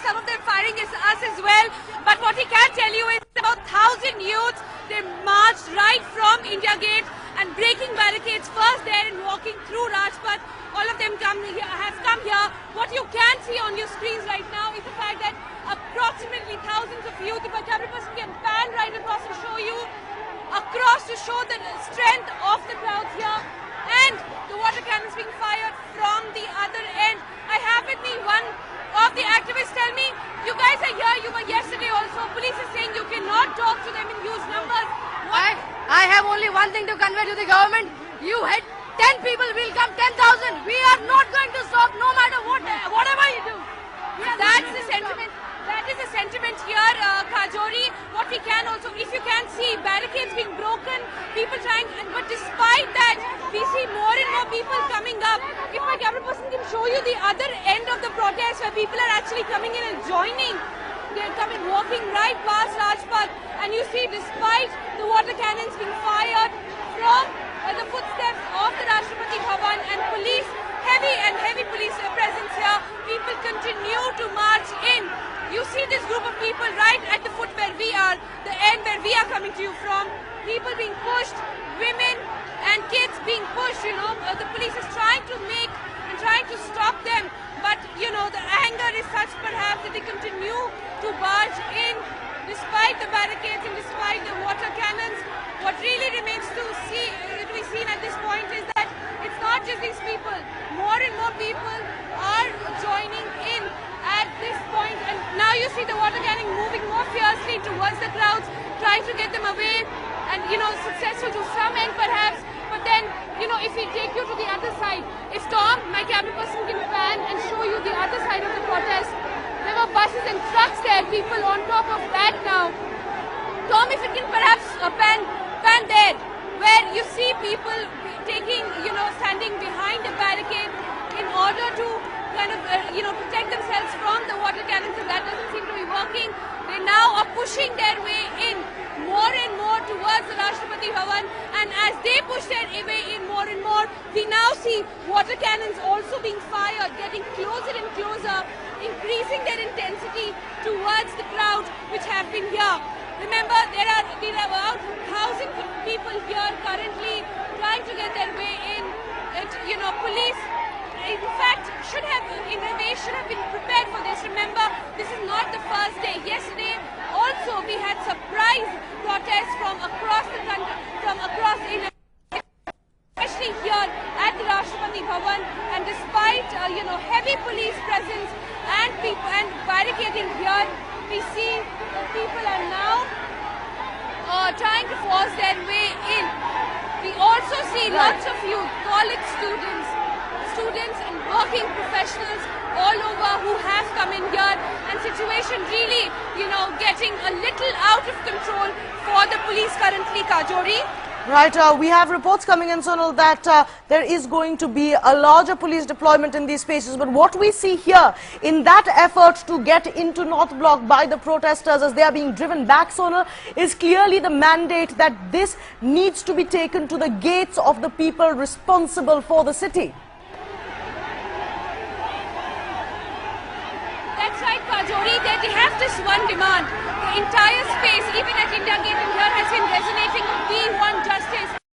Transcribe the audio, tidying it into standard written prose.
some of them firing at us as well. But what he can tell you is about 1,000 youths, they marched right from India Gate and breaking barricades first there and walking through Rajpath. All of them have come here. What you can see on your screens right now is the fact that approximately thousands of youth, if a camera person can pan right across and show you, across to show the strength of the crowds here. And the water cannons being fired from the other end. I have with me one of the activists tell me, you guys are here, you were yesterday also. Police is saying you cannot talk to them and use numbers. I have only one thing to convey to the government. You hit 10 people, will come 10,000. We are not going to stop no matter whatever you do. That's the sentiment. That is the sentiment here, Kajori. What we can also, if you can see, barricades being broken, people trying, but despite that, we see more and more people coming up. If my camera person can show you the other end of the protest where people are actually coming in and joining, they're coming, walking right past Rajpath, and you see, despite the water cannons being fired from the footsteps of the Rashtrapati Bhavan and police, heavy police presence here, people continue to march in. You see this group of people right at the foot where we are, the end where we are coming to you from. People being pushed, women and kids being pushed, the police is trying to trying to stop them. But, the anger is such perhaps that they continue to barge in despite the barricades and despite the water cannons. What really remains to be seen at this point is that it's not just these people. More and more people are joining in at this point, and now you see the water cannon moving more fiercely towards the crowds, trying to get them away, and successful to some end perhaps. But then, if we take you to the other side, if Tom, my camera person, can pan and show you the other side of the protest, there were buses and trucks there, people on top of that now. Tom, if you can perhaps pan there, where you see people taking, standing behind the barricade in order to protect themselves from the water cannons, and that doesn't seem to be working. They now are pushing their way in more and more towards the Rashtrapati Bhavan, and as they push their way in more and more, we now see water cannons also being fired, getting closer and closer, increasing their intensity towards the crowd which have been here. Remember, there are about 1,000 people here currently trying to get their way in. Police, in fact, should have been prepared for this. Remember, this is not the first day. Yesterday, also, we had surprise protests from across the country, from across India, especially here at the Rashtrapati Bhavan. And despite, heavy police presence and barricading here, we see that people are now trying to force their way in. We also see lots of youth, college students and working professionals all over who have come in here, and situation really, getting a little out of control for the police currently, Kajori. Right, we have reports coming in, Sonal, that there is going to be a larger police deployment in these spaces. But what we see here in that effort to get into North Block by the protesters as they are being driven back, Sonal, is clearly the mandate that this needs to be taken to the gates of the people responsible for the city. That's right, Kajori. They have this one demand. The entire space, even at India Gate and here, has been resonating. We want justice.